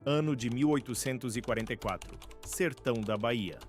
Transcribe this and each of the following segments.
Ano de 1844. Sertão da Bahia.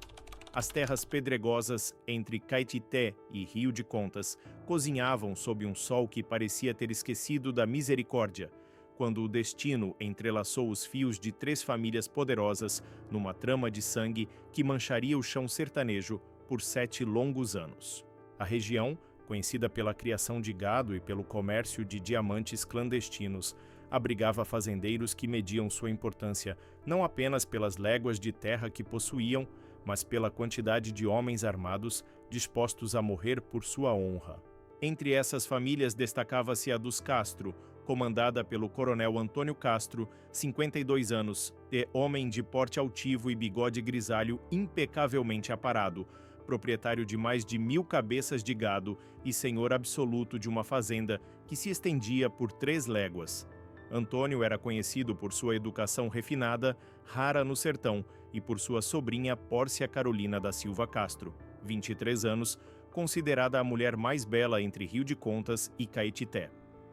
As terras pedregosas entre Caetité e Rio de Contas cozinhavam sob um sol que parecia ter esquecido da misericórdia, quando o destino entrelaçou os fios de 3 famílias poderosas numa trama de sangue que mancharia o chão sertanejo por 7 longos anos. A região, conhecida pela criação de gado e pelo comércio de diamantes clandestinos, abrigava fazendeiros que mediam sua importância não apenas pelas léguas de terra que possuíam, mas pela quantidade de homens armados dispostos a morrer por sua honra. Entre essas famílias destacava-se a dos Castro, comandada pelo coronel Antônio Castro, 52 anos, homem de porte altivo e bigode grisalho impecavelmente aparado, proprietário de mais de 1000 cabeças de gado e senhor absoluto de uma fazenda que se estendia por 3 léguas. Antônio era conhecido por sua educação refinada, rara no sertão, e por sua sobrinha Pórcia Carolina da Silva Castro, 23 anos, considerada a mulher mais bela entre Rio de Contas e Caetité.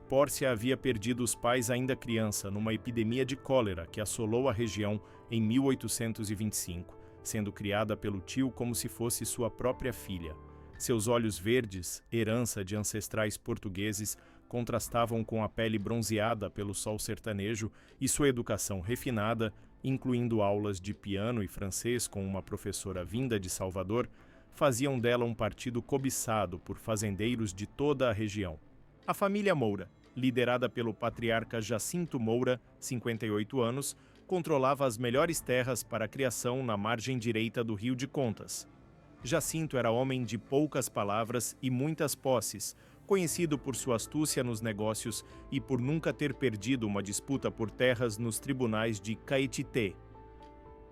Pórcia havia perdido os pais ainda criança numa epidemia de cólera que assolou a região em 1825, sendo criada pelo tio como se fosse sua própria filha. Seus olhos verdes, herança de ancestrais portugueses, contrastavam com a pele bronzeada pelo sol sertanejo e sua educação refinada, incluindo aulas de piano e francês com uma professora vinda de Salvador, faziam dela um partido cobiçado por fazendeiros de toda a região. A família Moura, liderada pelo patriarca Jacinto Moura, 58 anos, controlava as melhores terras para a criação na margem direita do Rio de Contas. Jacinto era homem de poucas palavras e muitas posses, conhecido por sua astúcia nos negócios e por nunca ter perdido uma disputa por terras nos tribunais de Caetité.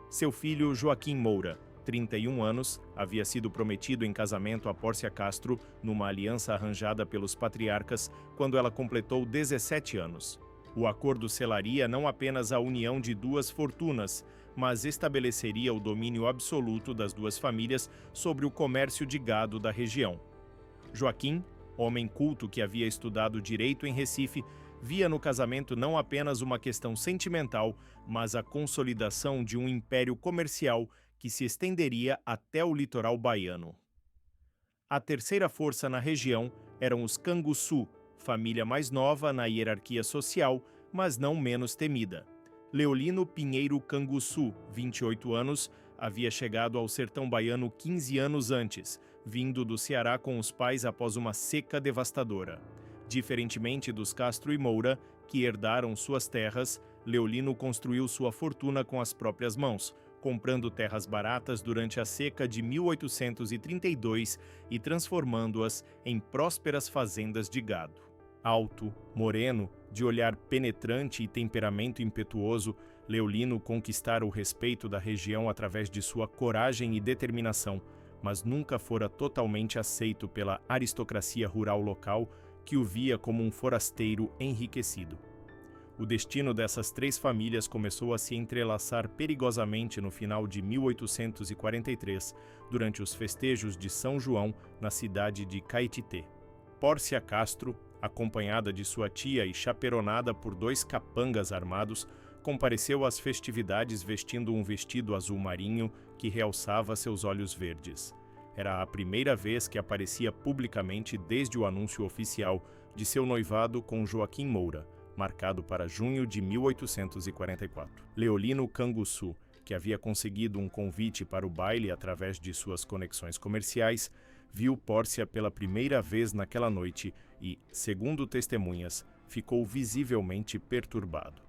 Seu filho Joaquim Moura, 31 anos, havia sido prometido em casamento a Pórcia Castro numa aliança arranjada pelos patriarcas quando ela completou 17 anos. O acordo selaria não apenas a união de 2 fortunas, mas estabeleceria o domínio absoluto das 2 famílias sobre o comércio de gado da região. Joaquim, homem culto que havia estudado direito em Recife, via no casamento não apenas uma questão sentimental, mas a consolidação de um império comercial que se estenderia até o litoral baiano. A terceira força na região eram os Canguçu, família mais nova na hierarquia social, mas não menos temida. Leolino Pinheiro Canguçu, 28 anos, havia chegado ao sertão baiano 15 anos antes, vindo do Ceará com os pais após uma seca devastadora. Diferentemente dos Castro e Moura, que herdaram suas terras, Leolino construiu sua fortuna com as próprias mãos, comprando terras baratas durante a seca de 1832 e transformando-as em prósperas fazendas de gado. Alto, moreno, de olhar penetrante e temperamento impetuoso, Leolino conquistara o respeito da região através de sua coragem e determinação, mas nunca fora totalmente aceito pela aristocracia rural local, que o via como um forasteiro enriquecido. O destino dessas 3 famílias começou a se entrelaçar perigosamente no final de 1843, durante os festejos de São João, na cidade de Caetité. Pórcia Castro, acompanhada de sua tia e chaperonada por 2 capangas armados, compareceu às festividades vestindo um vestido azul marinho que realçava seus olhos verdes. Era a primeira vez que aparecia publicamente desde o anúncio oficial de seu noivado com Joaquim Moura, marcado para junho de 1844. Leolino Canguçu, que havia conseguido um convite para o baile através de suas conexões comerciais, viu Pórcia pela primeira vez naquela noite e, segundo testemunhas, ficou visivelmente perturbado.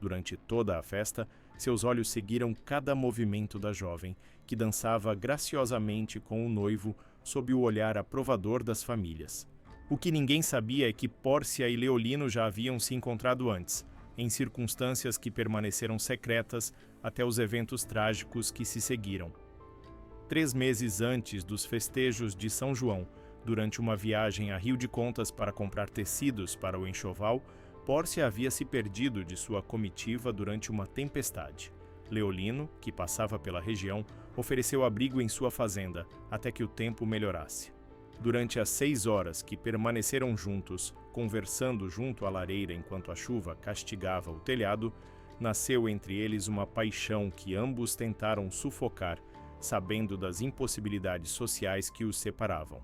Durante toda a festa, seus olhos seguiram cada movimento da jovem, que dançava graciosamente com o noivo sob o olhar aprovador das famílias. O que ninguém sabia é que Pórcia e Leolino já haviam se encontrado antes, em circunstâncias que permaneceram secretas até os eventos trágicos que se seguiram. 3 meses antes dos festejos de São João, durante uma viagem a Rio de Contas para comprar tecidos para o enxoval, Pórcia havia se perdido de sua comitiva durante uma tempestade. Leolino, que passava pela região, ofereceu abrigo em sua fazenda, até que o tempo melhorasse. Durante as 6 horas que permaneceram juntos, conversando junto à lareira enquanto a chuva castigava o telhado, nasceu entre eles uma paixão que ambos tentaram sufocar, sabendo das impossibilidades sociais que os separavam.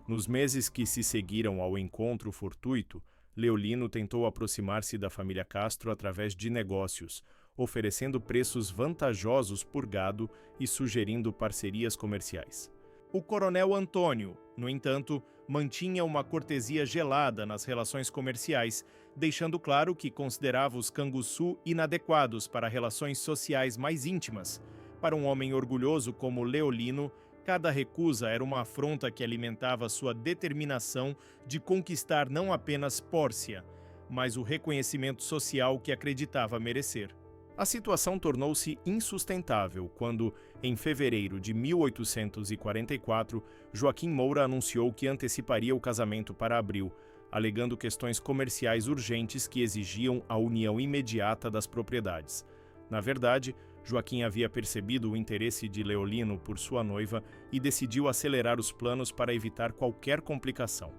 Nos meses que se seguiram ao encontro fortuito, Leolino tentou aproximar-se da família Castro através de negócios, oferecendo preços vantajosos por gado e sugerindo parcerias comerciais. O coronel Antônio, no entanto, mantinha uma cortesia gelada nas relações comerciais, deixando claro que considerava os canguçu inadequados para relações sociais mais íntimas. Para um homem orgulhoso como Leolino, cada recusa era uma afronta que alimentava sua determinação de conquistar não apenas Pórcia, mas o reconhecimento social que acreditava merecer. A situação tornou-se insustentável quando, em fevereiro de 1844, Joaquim Moura anunciou que anteciparia o casamento para abril, alegando questões comerciais urgentes que exigiam a união imediata das propriedades. Na verdade, Joaquim havia percebido o interesse de Leolino por sua noiva e decidiu acelerar os planos para evitar qualquer complicação.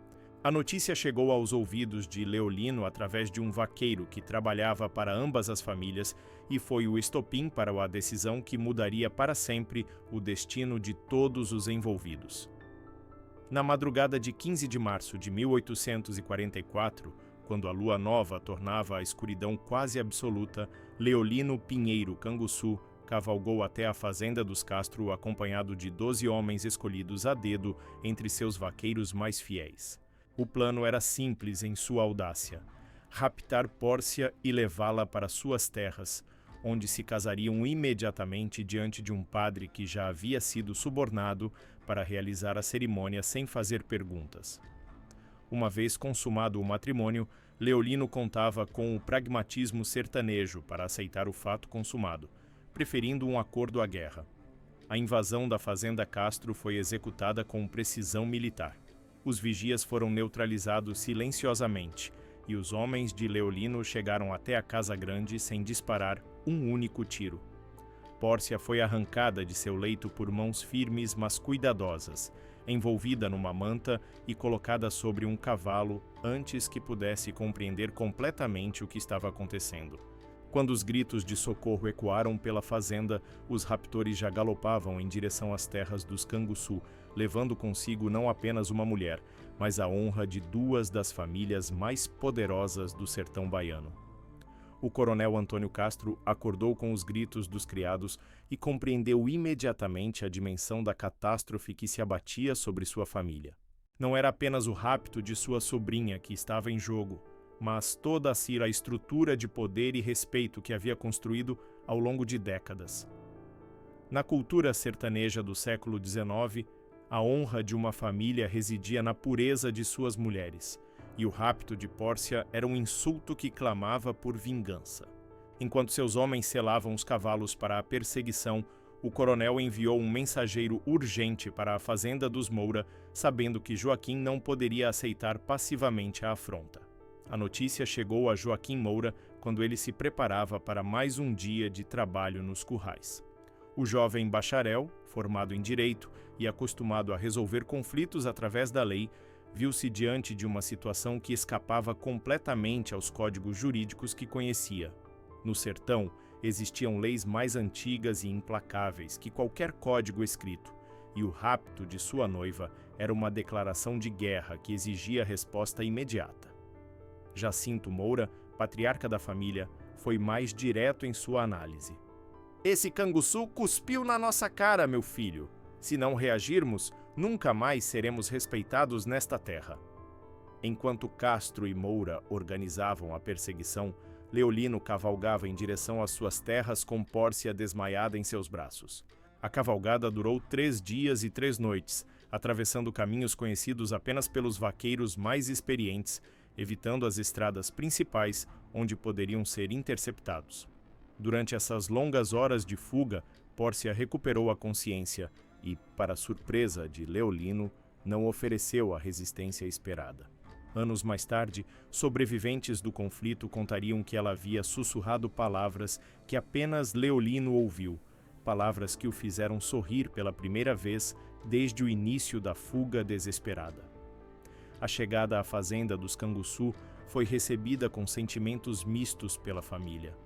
A notícia chegou aos ouvidos de Leolino através de um vaqueiro que trabalhava para ambas as famílias e foi o estopim para a decisão que mudaria para sempre o destino de todos os envolvidos. Na madrugada de 15 de março de 1844, quando a lua nova tornava a escuridão quase absoluta, Leolino Pinheiro Canguçu cavalgou até a fazenda dos Castro acompanhado de 12 homens escolhidos a dedo entre seus vaqueiros mais fiéis. O plano era simples em sua audácia: raptar Pórcia e levá-la para suas terras, onde se casariam imediatamente diante de um padre que já havia sido subornado para realizar a cerimônia sem fazer perguntas. Uma vez consumado o matrimônio, Leolino contava com o pragmatismo sertanejo para aceitar o fato consumado, preferindo um acordo à guerra. A invasão da fazenda Castro foi executada com precisão militar. Os vigias foram neutralizados silenciosamente e os homens de Leolino chegaram até a Casa Grande sem disparar um único tiro. Pórcia foi arrancada de seu leito por mãos firmes mas cuidadosas, envolvida numa manta e colocada sobre um cavalo antes que pudesse compreender completamente o que estava acontecendo. Quando os gritos de socorro ecoaram pela fazenda, os raptores já galopavam em direção às terras dos Canguçu, levando consigo não apenas uma mulher, mas a honra de duas das famílias mais poderosas do sertão baiano. O coronel Antônio Castro acordou com os gritos dos criados e compreendeu imediatamente a dimensão da catástrofe que se abatia sobre sua família. Não era apenas o rapto de sua sobrinha que estava em jogo, mas toda a estrutura de poder e respeito que havia construído ao longo de décadas. Na cultura sertaneja do século XIX, a honra de uma família residia na pureza de suas mulheres, e o rapto de Pórcia era um insulto que clamava por vingança. Enquanto seus homens selavam os cavalos para a perseguição, o coronel enviou um mensageiro urgente para a fazenda dos Moura, sabendo que Joaquim não poderia aceitar passivamente a afronta. A notícia chegou a Joaquim Moura quando ele se preparava para mais um dia de trabalho nos currais. O jovem bacharel, formado em direito e acostumado a resolver conflitos através da lei, viu-se diante de uma situação que escapava completamente aos códigos jurídicos que conhecia. No sertão, existiam leis mais antigas e implacáveis que qualquer código escrito, e o rapto de sua noiva era uma declaração de guerra que exigia resposta imediata. Jacinto Moura, patriarca da família, foi mais direto em sua análise. "Esse canguçu cuspiu na nossa cara, meu filho. Se não reagirmos, nunca mais seremos respeitados nesta terra." Enquanto Castro e Moura organizavam a perseguição, Leolino cavalgava em direção às suas terras com Pórcia desmaiada em seus braços. A cavalgada durou 3 dias e 3 noites, atravessando caminhos conhecidos apenas pelos vaqueiros mais experientes, evitando as estradas principais onde poderiam ser interceptados. Durante essas longas horas de fuga, Pórcia recuperou a consciência e, para surpresa de Leolino, não ofereceu a resistência esperada. Anos mais tarde, sobreviventes do conflito contariam que ela havia sussurrado palavras que apenas Leolino ouviu, palavras que o fizeram sorrir pela primeira vez desde o início da fuga desesperada. A chegada à fazenda dos Canguçu foi recebida com sentimentos mistos pela família.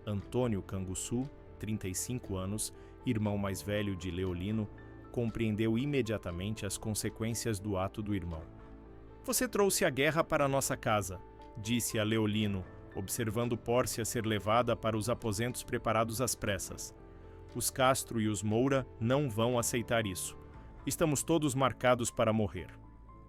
Antônio Canguçu, 35 anos, irmão mais velho de Leolino, compreendeu imediatamente as consequências do ato do irmão. "Você trouxe a guerra para nossa casa", disse a Leolino, observando Pórcia ser levada para os aposentos preparados às pressas. "Os Castro e os Moura não vão aceitar isso. Estamos todos marcados para morrer."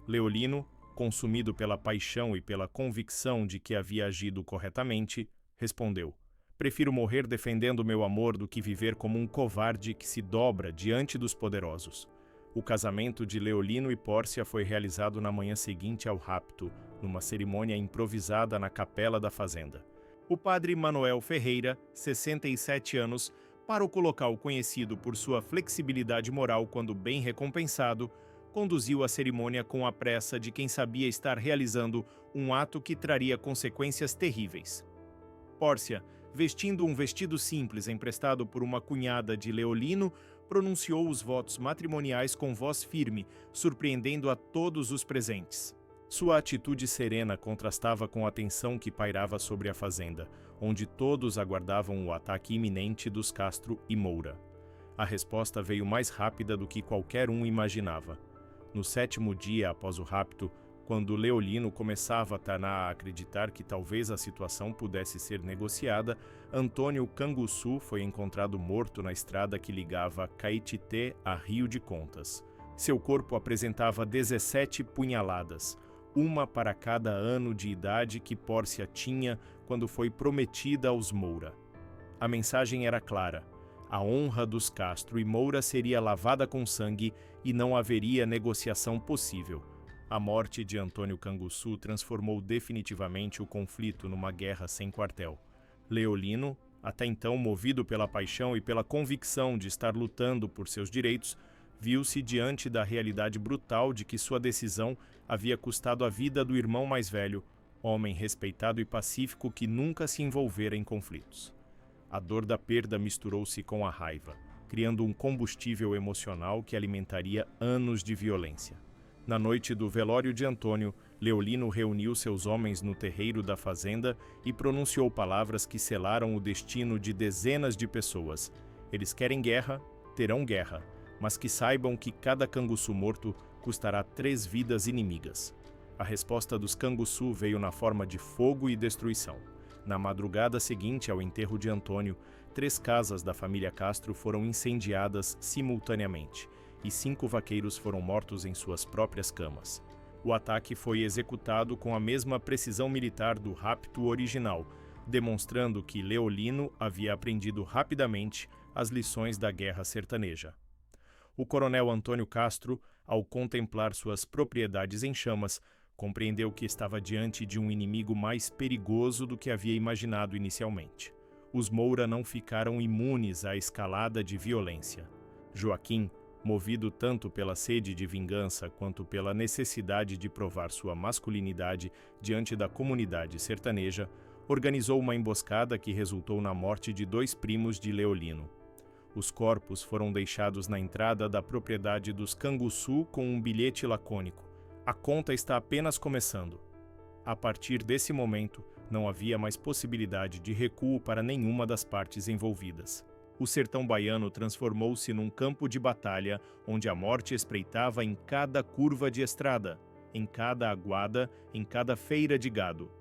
Leolino, consumido pela paixão e pela convicção de que havia agido corretamente, respondeu: "Prefiro morrer defendendo meu amor do que viver como um covarde que se dobra diante dos poderosos." O casamento de Leolino e Pórcia foi realizado na manhã seguinte ao rapto, numa cerimônia improvisada na capela da fazenda. O padre Manuel Ferreira, 67 anos, pároco local conhecido por sua flexibilidade moral quando bem recompensado, conduziu a cerimônia com a pressa de quem sabia estar realizando um ato que traria consequências terríveis. Pórcia, vestindo um vestido simples emprestado por uma cunhada de Leolino, pronunciou os votos matrimoniais com voz firme, surpreendendo a todos os presentes. Sua atitude serena contrastava com a tensão que pairava sobre a fazenda, onde todos aguardavam o ataque iminente dos Castro e Moura. A resposta veio mais rápida do que qualquer um imaginava. No 7º dia após o rapto, quando Leolino começava a acreditar que talvez a situação pudesse ser negociada, Antônio Canguçu foi encontrado morto na estrada que ligava Caetité a Rio de Contas. Seu corpo apresentava 17 punhaladas, uma para cada ano de idade que Pórcia tinha quando foi prometida aos Moura. A mensagem era clara: a honra dos Castro e Moura seria lavada com sangue e não haveria negociação possível. A morte de Antônio Canguçu transformou definitivamente o conflito numa guerra sem quartel. Leolino, até então movido pela paixão e pela convicção de estar lutando por seus direitos, viu-se diante da realidade brutal de que sua decisão havia custado a vida do irmão mais velho, homem respeitado e pacífico que nunca se envolvera em conflitos. A dor da perda misturou-se com a raiva, criando um combustível emocional que alimentaria anos de violência. Na noite do velório de Antônio, Leolino reuniu seus homens no terreiro da fazenda e pronunciou palavras que selaram o destino de dezenas de pessoas. Eles querem guerra, terão guerra, mas que saibam que cada canguçu morto custará 3 vidas inimigas. A resposta dos Canguçu veio na forma de fogo e destruição. Na madrugada seguinte ao enterro de Antônio, 3 casas da família Castro foram incendiadas simultaneamente, e 5 vaqueiros foram mortos em suas próprias camas. O ataque foi executado com a mesma precisão militar do rapto original, demonstrando que Leolino havia aprendido rapidamente as lições da guerra sertaneja. O coronel Antônio Castro, ao contemplar suas propriedades em chamas, compreendeu que estava diante de um inimigo mais perigoso do que havia imaginado inicialmente. Os Moura não ficaram imunes à escalada de violência. Joaquim, movido tanto pela sede de vingança quanto pela necessidade de provar sua masculinidade diante da comunidade sertaneja, organizou uma emboscada que resultou na morte de 2 primos de Leolino. Os corpos foram deixados na entrada da propriedade dos Canguçu com um bilhete lacônico: "A conta está apenas começando." A partir desse momento, não havia mais possibilidade de recuo para nenhuma das partes envolvidas. O sertão baiano transformou-se num campo de batalha onde a morte espreitava em cada curva de estrada, em cada aguada, em cada feira de gado.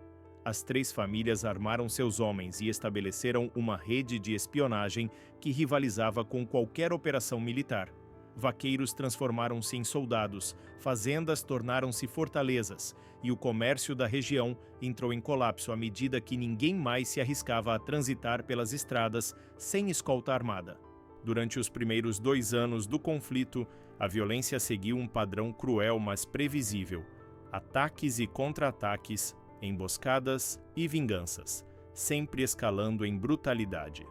As 3 famílias armaram seus homens e estabeleceram uma rede de espionagem que rivalizava com qualquer operação militar. Vaqueiros transformaram-se em soldados, fazendas tornaram-se fortalezas, e o comércio da região entrou em colapso à medida que ninguém mais se arriscava a transitar pelas estradas sem escolta armada. Durante os primeiros 2 anos do conflito, a violência seguiu um padrão cruel, mas previsível: ataques e contra-ataques, emboscadas e vinganças, sempre escalando em brutalidade.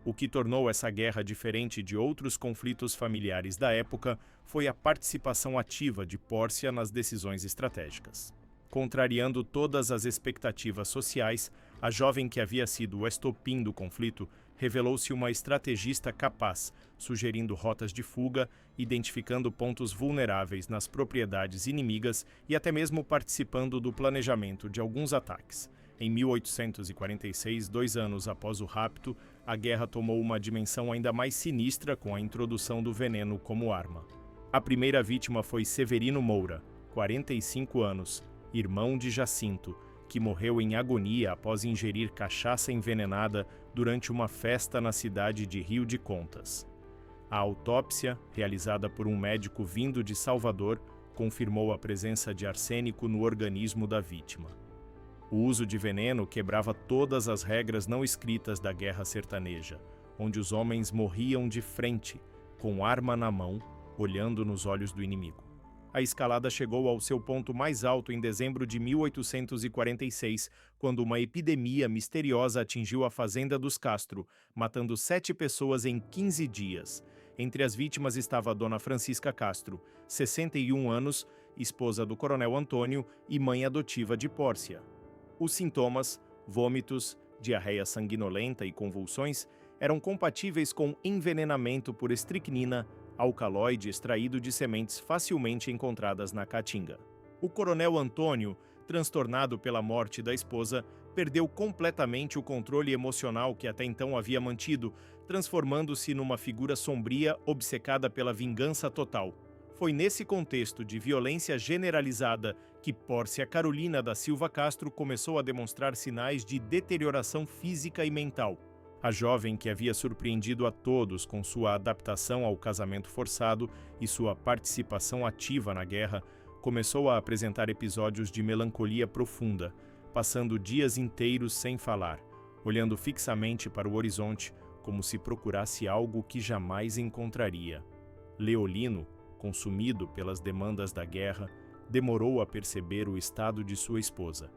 O que tornou essa guerra diferente de outros conflitos familiares da época foi a participação ativa de Pórcia nas decisões estratégicas. Contrariando todas as expectativas sociais, a jovem que havia sido o estopim do conflito revelou-se uma estrategista capaz, sugerindo rotas de fuga, identificando pontos vulneráveis nas propriedades inimigas e até mesmo participando do planejamento de alguns ataques. Em 1846, 2 anos após o rapto, a guerra tomou uma dimensão ainda mais sinistra com a introdução do veneno como arma. A primeira vítima foi Severino Moura, 45 anos, irmão de Jacinto, que morreu em agonia após ingerir cachaça envenenada durante uma festa na cidade de Rio de Contas. A autópsia, realizada por um médico vindo de Salvador, confirmou a presença de arsênico no organismo da vítima. O uso de veneno quebrava todas as regras não escritas da guerra sertaneja, onde os homens morriam de frente, com arma na mão, olhando nos olhos do inimigo. A escalada chegou ao seu ponto mais alto em dezembro de 1846, quando uma epidemia misteriosa atingiu a fazenda dos Castro, matando 7 pessoas em 15 dias. Entre as vítimas estava a dona Francisca Castro, 61 anos, esposa do coronel Antônio e mãe adotiva de Pórcia. Os sintomas, vômitos, diarreia sanguinolenta e convulsões, eram compatíveis com envenenamento por estricnina, alcaloide extraído de sementes facilmente encontradas na caatinga. O coronel Antônio, transtornado pela morte da esposa, perdeu completamente o controle emocional que até então havia mantido, transformando-se numa figura sombria obcecada pela vingança total. Foi nesse contexto de violência generalizada que Pórcia Carolina da Silva Castro começou a demonstrar sinais de deterioração física e mental. A jovem, que havia surpreendido a todos com sua adaptação ao casamento forçado e sua participação ativa na guerra, começou a apresentar episódios de melancolia profunda, passando dias inteiros sem falar, olhando fixamente para o horizonte como se procurasse algo que jamais encontraria. Leolino, consumido pelas demandas da guerra, demorou a perceber o estado de sua esposa,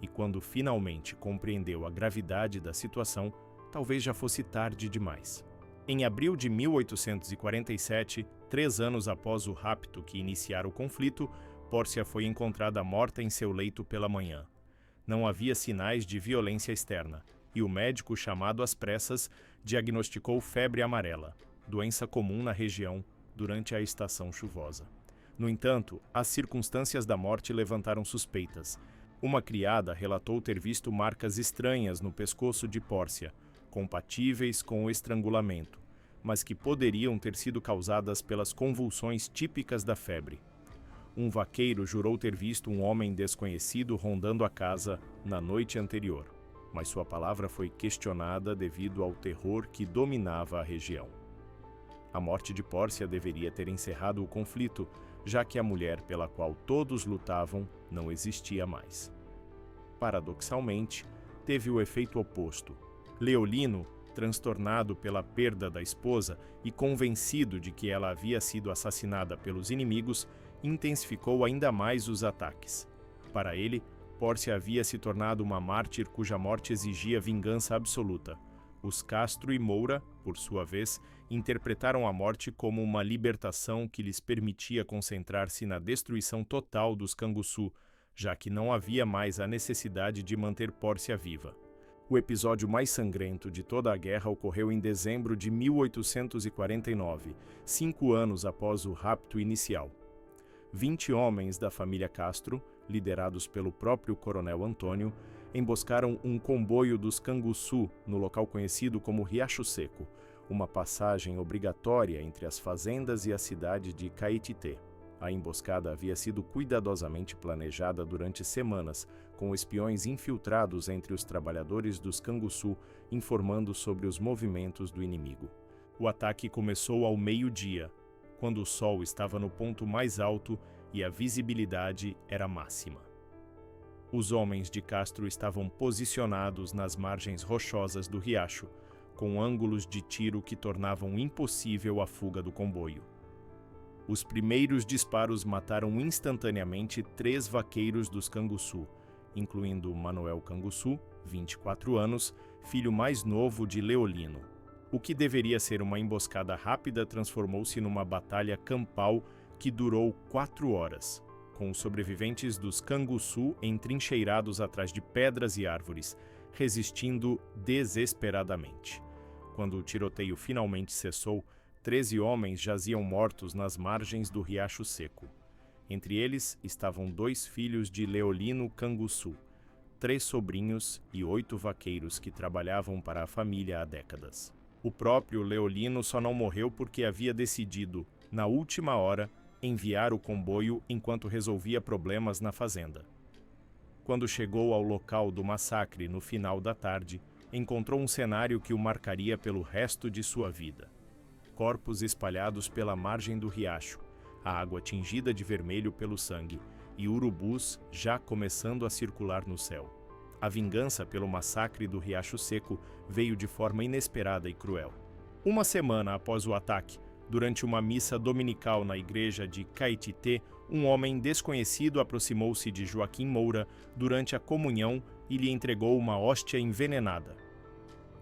e quando finalmente compreendeu a gravidade da situação, talvez já fosse tarde demais. Em abril de 1847, 3 anos após o rapto que iniciara o conflito, Pórcia foi encontrada morta em seu leito pela manhã. Não havia sinais de violência externa, e o médico, chamado às pressas, diagnosticou febre amarela, doença comum na região durante a estação chuvosa. No entanto, as circunstâncias da morte levantaram suspeitas. Uma criada relatou ter visto marcas estranhas no pescoço de Pórcia, compatíveis com o estrangulamento, mas que poderiam ter sido causadas pelas convulsões típicas da febre. Um vaqueiro jurou ter visto um homem desconhecido rondando a casa na noite anterior, mas sua palavra foi questionada devido ao terror que dominava a região. A morte de Pórcia deveria ter encerrado o conflito, já que a mulher pela qual todos lutavam não existia mais. Paradoxalmente, teve o efeito oposto. Leolino, transtornado pela perda da esposa e convencido de que ela havia sido assassinada pelos inimigos, intensificou ainda mais os ataques. Para ele, Pórcia havia se tornado uma mártir cuja morte exigia vingança absoluta. Os Castro e Moura, por sua vez, interpretaram a morte como uma libertação que lhes permitia concentrar-se na destruição total dos Canguçu, já que não havia mais a necessidade de manter Pórcia viva. O episódio mais sangrento de toda a guerra ocorreu em dezembro de 1849, 5 anos após o rapto inicial. 20 homens da família Castro, liderados pelo próprio coronel Antônio, emboscaram um comboio dos Canguçu no local conhecido como Riacho Seco, uma passagem obrigatória entre as fazendas e a cidade de Caetité. A emboscada havia sido cuidadosamente planejada durante semanas, com espiões infiltrados entre os trabalhadores dos Canguçu, informando sobre os movimentos do inimigo. O ataque começou ao meio-dia, quando o sol estava no ponto mais alto e a visibilidade era máxima. Os homens de Castro estavam posicionados nas margens rochosas do riacho, com ângulos de tiro que tornavam impossível a fuga do comboio. Os primeiros disparos mataram instantaneamente 3 vaqueiros dos Canguçu, incluindo Manuel Canguçu, 24 anos, filho mais novo de Leolino. O que deveria ser uma emboscada rápida transformou-se numa batalha campal que durou 4 horas, com os sobreviventes dos Canguçu entrincheirados atrás de pedras e árvores, resistindo desesperadamente. Quando o tiroteio finalmente cessou, 13 homens jaziam mortos nas margens do Riacho Seco. Entre eles estavam 2 filhos de Leolino Canguçu, 3 sobrinhos e 8 vaqueiros que trabalhavam para a família há décadas. O próprio Leolino só não morreu porque havia decidido, na última hora, enviar o comboio enquanto resolvia problemas na fazenda. Quando chegou ao local do massacre no final da tarde, encontrou um cenário que o marcaria pelo resto de sua vida. Corpos espalhados pela margem do riacho, a água tingida de vermelho pelo sangue e urubus já começando a circular no céu. A vingança pelo massacre do Riacho Seco veio de forma inesperada e cruel. Uma semana após o ataque, durante uma missa dominical na igreja de Caetité, um homem desconhecido aproximou-se de Joaquim Moura durante a comunhão e lhe entregou uma hóstia envenenada.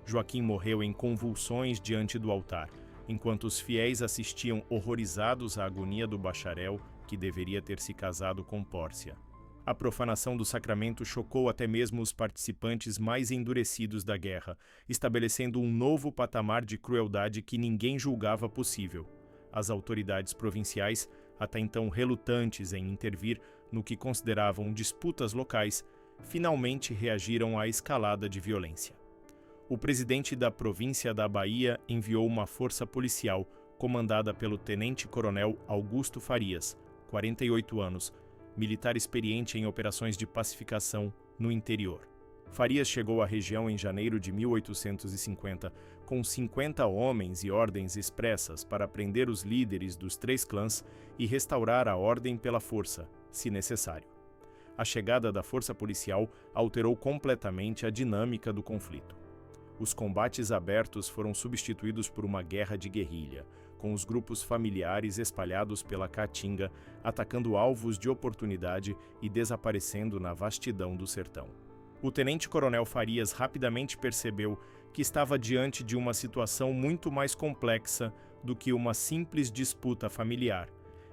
Joaquim morreu em convulsões diante do altar, enquanto os fiéis assistiam horrorizados à agonia do bacharel que deveria ter se casado com Pórcia. A profanação do sacramento chocou até mesmo os participantes mais endurecidos da guerra, estabelecendo um novo patamar de crueldade que ninguém julgava possível. As autoridades provinciais, até então relutantes em intervir no que consideravam disputas locais, finalmente reagiram à escalada de violência. O presidente da província da Bahia enviou uma força policial comandada pelo tenente-coronel Augusto Farias, 48 anos, militar experiente em operações de pacificação no interior. Farias chegou à região em janeiro de 1850 com 50 homens e ordens expressas para prender os líderes dos 3 clãs e restaurar a ordem pela força, se necessário. A chegada da força policial alterou completamente a dinâmica do conflito. Os combates abertos foram substituídos por uma guerra de guerrilha, com os grupos familiares espalhados pela Caatinga, atacando alvos de oportunidade e desaparecendo na vastidão do sertão. O tenente-coronel Farias rapidamente percebeu que estava diante de uma situação muito mais complexa do que uma simples disputa familiar,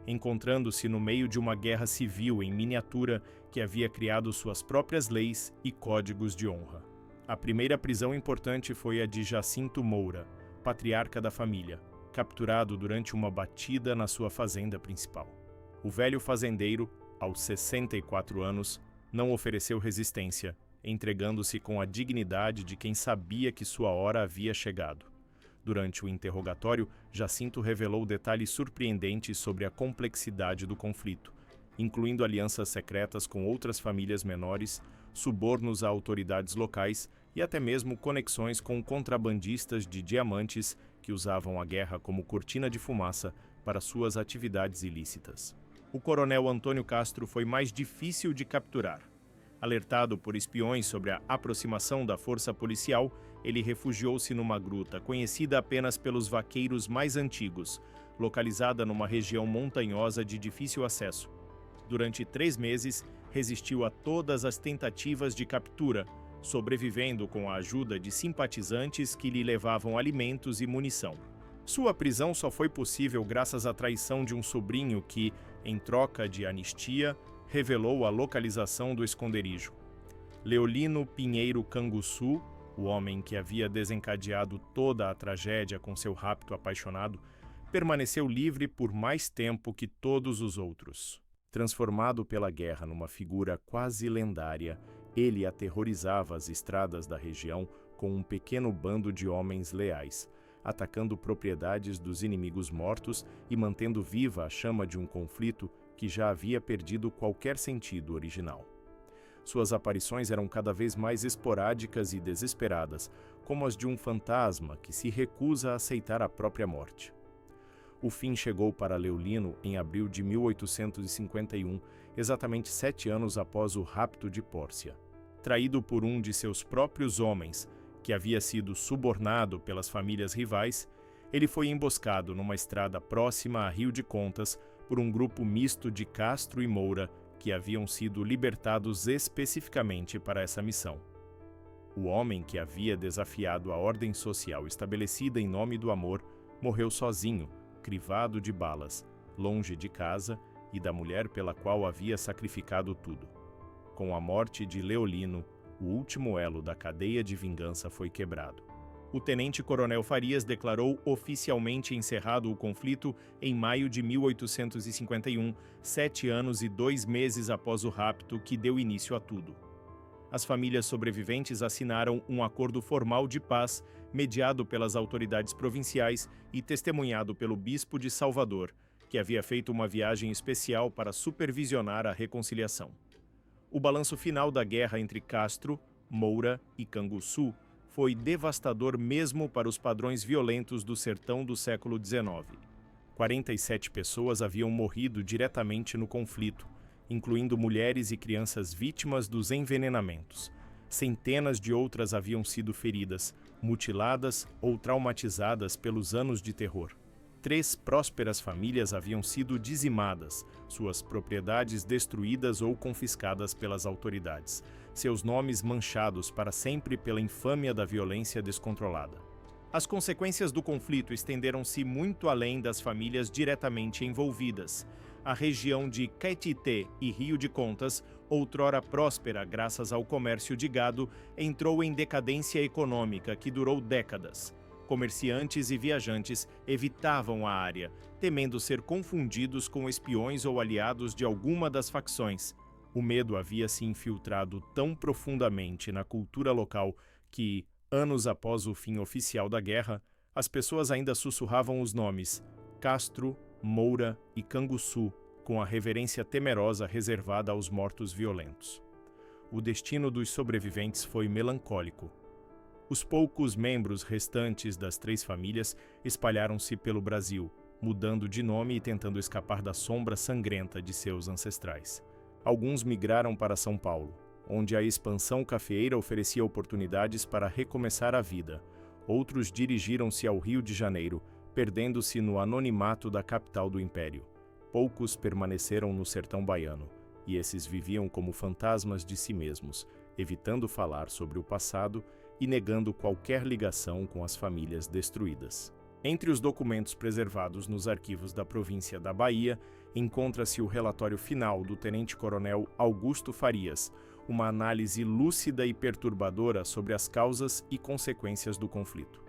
encontrando-se no meio de uma guerra civil em miniatura que havia criado suas próprias leis e códigos de honra. A primeira prisão importante foi a de Jacinto Moura, patriarca da família, capturado durante uma batida na sua fazenda principal. O velho fazendeiro, aos 64 anos, não ofereceu resistência, entregando-se com a dignidade de quem sabia que sua hora havia chegado. Durante o interrogatório, Jacinto revelou detalhes surpreendentes sobre a complexidade do conflito, incluindo alianças secretas com outras famílias menores, subornos a autoridades locais e até mesmo conexões com contrabandistas de diamantes que usavam a guerra como cortina de fumaça para suas atividades ilícitas. O coronel Antônio Castro foi mais difícil de capturar. Alertado por espiões sobre a aproximação da força policial, ele refugiou-se numa gruta conhecida apenas pelos vaqueiros mais antigos, localizada numa região montanhosa de difícil acesso. Durante 3 meses, resistiu a todas as tentativas de captura, sobrevivendo com a ajuda de simpatizantes que lhe levavam alimentos e munição. Sua prisão só foi possível graças à traição de um sobrinho que, em troca de anistia, revelou a localização do esconderijo. Leolino Pinheiro Canguçu, o homem que havia desencadeado toda a tragédia com seu rapto apaixonado, permaneceu livre por mais tempo que todos os outros. Transformado pela guerra numa figura quase lendária, ele aterrorizava as estradas da região com um pequeno bando de homens leais, atacando propriedades dos inimigos mortos e mantendo viva a chama de um conflito que já havia perdido qualquer sentido original. Suas aparições eram cada vez mais esporádicas e desesperadas, como as de um fantasma que se recusa a aceitar a própria morte. O fim chegou para Leolino em abril de 1851, exatamente 7 anos após o rapto de Pórcia. Traído por um de seus próprios homens, que havia sido subornado pelas famílias rivais, ele foi emboscado numa estrada próxima a Rio de Contas por um grupo misto de Castro e Moura, que haviam sido libertados especificamente para essa missão. O homem que havia desafiado a ordem social estabelecida em nome do amor morreu sozinho, crivado de balas, longe de casa e da mulher pela qual havia sacrificado tudo. Com a morte de Leolino, o último elo da cadeia de vingança foi quebrado. O tenente-coronel Farias declarou oficialmente encerrado o conflito em maio de 1851, 7 anos e 2 meses após o rapto que deu início a tudo. as famílias sobreviventes assinaram um acordo formal de paz, mediado pelas autoridades provinciais e testemunhado pelo bispo de Salvador, que havia feito uma viagem especial para supervisionar a reconciliação. O balanço final da guerra entre Castro, Moura e Canguçu foi devastador mesmo para os padrões violentos do sertão do século XIX. 47 pessoas haviam morrido diretamente no conflito, incluindo mulheres e crianças vítimas dos envenenamentos. Centenas de outras haviam sido feridas, mutiladas ou traumatizadas pelos anos de terror. 3 prósperas famílias haviam sido dizimadas, suas propriedades destruídas ou confiscadas pelas autoridades, seus nomes manchados para sempre pela infâmia da violência descontrolada. As consequências do conflito estenderam-se muito além das famílias diretamente envolvidas. A região de Caetité e Rio de Contas, outrora próspera graças ao comércio de gado, entrou em decadência econômica que durou décadas. Comerciantes e viajantes evitavam a área, temendo ser confundidos com espiões ou aliados de alguma das facções. O medo havia se infiltrado tão profundamente na cultura local que, anos após o fim oficial da guerra, as pessoas ainda sussurravam os nomes Castro, Moura e Canguçu, com a reverência temerosa reservada aos mortos violentos. O destino dos sobreviventes foi melancólico. Os poucos membros restantes das 3 famílias espalharam-se pelo Brasil, mudando de nome e tentando escapar da sombra sangrenta de seus ancestrais. Alguns migraram para São Paulo, onde a expansão cafeeira oferecia oportunidades para recomeçar a vida. Outros dirigiram-se ao Rio de Janeiro, perdendo-se no anonimato da capital do Império. Poucos permaneceram no sertão baiano, e esses viviam como fantasmas de si mesmos, evitando falar sobre o passado e negando qualquer ligação com as famílias destruídas. Entre os documentos preservados nos arquivos da província da Bahia, encontra-se o relatório final do tenente-coronel Augusto Farias, uma análise lúcida e perturbadora sobre as causas e consequências do conflito.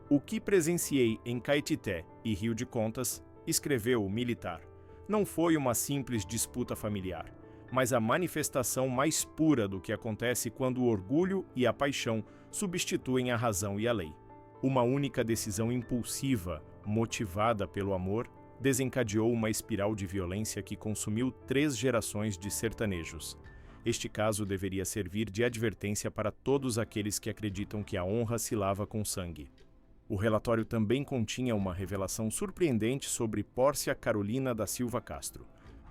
O que presenciei em Caetité e Rio de Contas, escreveu o militar, não foi uma simples disputa familiar, mas a manifestação mais pura do que acontece quando o orgulho e a paixão substituem a razão e a lei. Uma única decisão impulsiva, motivada pelo amor, desencadeou uma espiral de violência que consumiu 3 gerações de sertanejos. Este caso deveria servir de advertência para todos aqueles que acreditam que a honra se lava com sangue. O relatório também continha uma revelação surpreendente sobre Pórcia Carolina da Silva Castro.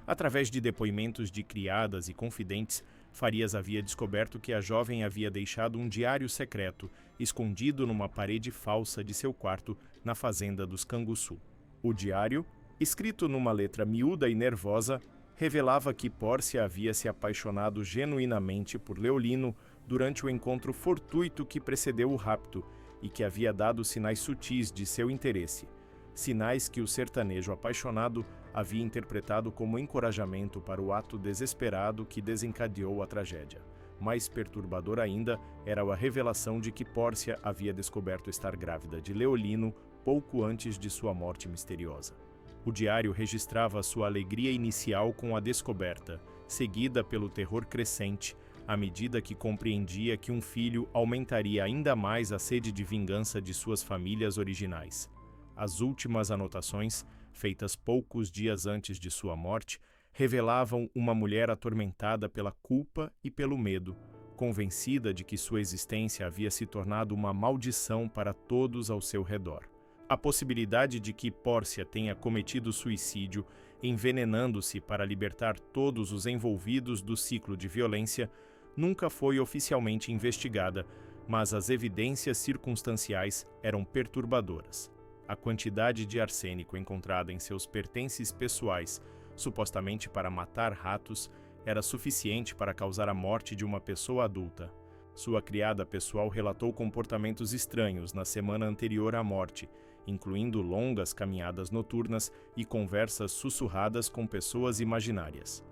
Através de depoimentos de criadas e confidentes, Farias havia descoberto que a jovem havia deixado um diário secreto, escondido numa parede falsa de seu quarto na fazenda dos Canguçu. O diário, escrito numa letra miúda e nervosa, revelava que Pórcia havia se apaixonado genuinamente por Leolino durante o encontro fortuito que precedeu o rapto e que havia dado sinais sutis de seu interesse. Sinais que o sertanejo apaixonado havia interpretado como encorajamento para o ato desesperado que desencadeou a tragédia. Mais perturbador ainda era a revelação de que Pórcia havia descoberto estar grávida de Leolino pouco antes de sua morte misteriosa. O diário registrava sua alegria inicial com a descoberta, seguida pelo terror crescente, à medida que compreendia que um filho aumentaria ainda mais a sede de vingança de suas famílias originais. As últimas anotações, feitas poucos dias antes de sua morte, revelavam uma mulher atormentada pela culpa e pelo medo, convencida de que sua existência havia se tornado uma maldição para todos ao seu redor. A possibilidade de que Pórcia tenha cometido suicídio, envenenando-se para libertar todos os envolvidos do ciclo de violência, nunca foi oficialmente investigada, mas as evidências circunstanciais eram perturbadoras. A quantidade de arsênico encontrada em seus pertences pessoais, supostamente para matar ratos, era suficiente para causar a morte de uma pessoa adulta. Sua criada pessoal relatou comportamentos estranhos na semana anterior à morte, incluindo longas caminhadas noturnas e conversas sussurradas com pessoas imaginárias.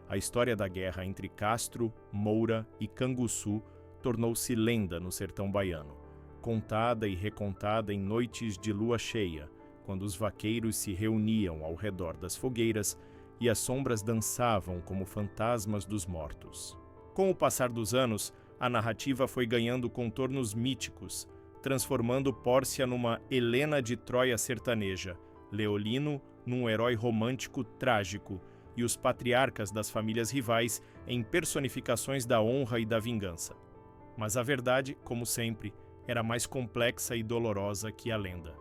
A história da guerra entre Castro, Moura e Canguçu tornou-se lenda no sertão baiano, contada e recontada em noites de lua cheia, quando os vaqueiros se reuniam ao redor das fogueiras e as sombras dançavam como fantasmas dos mortos. Com o passar dos anos, a narrativa foi ganhando contornos míticos, transformando Pórcia numa Helena de Troia sertaneja, Leolino num herói romântico trágico e os patriarcas das famílias rivais em personificações da honra e da vingança. Mas a verdade, como sempre, era mais complexa e dolorosa que a lenda.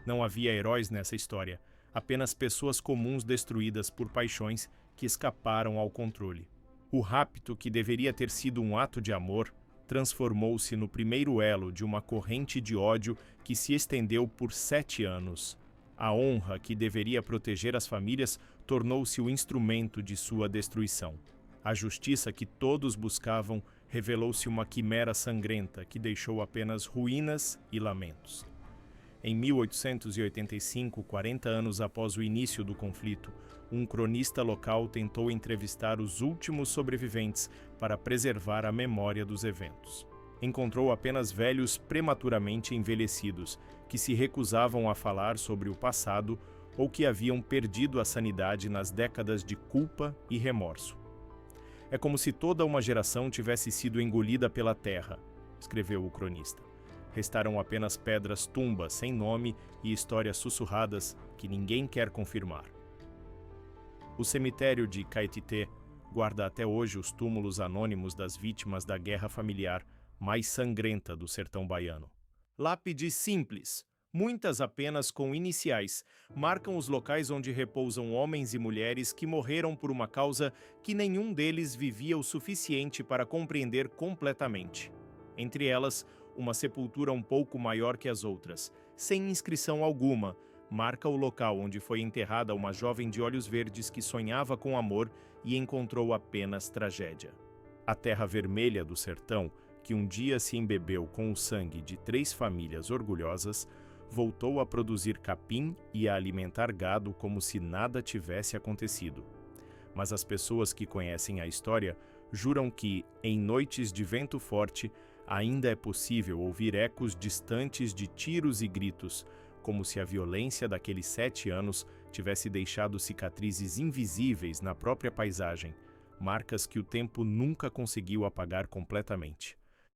Não havia heróis nessa história, apenas pessoas comuns destruídas por paixões que escaparam ao controle. O rapto, que deveria ter sido um ato de amor, transformou-se no primeiro elo de uma corrente de ódio que se estendeu por 7 anos. A honra, que deveria proteger as famílias, tornou-se o instrumento de sua destruição. A justiça que todos buscavam revelou-se uma quimera sangrenta que deixou apenas ruínas e lamentos. Em 1885, 40 anos após o início do conflito, um cronista local tentou entrevistar os últimos sobreviventes para preservar a memória dos eventos. Encontrou apenas velhos prematuramente envelhecidos, que se recusavam a falar sobre o passado ou que haviam perdido a sanidade nas décadas de culpa e remorso. É como se toda uma geração tivesse sido engolida pela terra, escreveu o cronista. Restaram apenas pedras tumbas sem nome e histórias sussurradas que ninguém quer confirmar. O cemitério de Caetité guarda até hoje os túmulos anônimos das vítimas da guerra familiar mais sangrenta do sertão baiano. Lápides simples, muitas apenas com iniciais, marcam os locais onde repousam homens e mulheres que morreram por uma causa que nenhum deles vivia o suficiente para compreender completamente. Entre elas, uma sepultura um pouco maior que as outras, sem inscrição alguma, marca o local onde foi enterrada uma jovem de olhos verdes que sonhava com amor e encontrou apenas tragédia. A terra vermelha do sertão, que um dia se embebeu com o sangue de 3 famílias orgulhosas, voltou a produzir capim e a alimentar gado como se nada tivesse acontecido. Mas as pessoas que conhecem a história juram que, em noites de vento forte, ainda é possível ouvir ecos distantes de tiros e gritos, como se a violência daqueles 7 anos tivesse deixado cicatrizes invisíveis na própria paisagem, marcas que o tempo nunca conseguiu apagar completamente.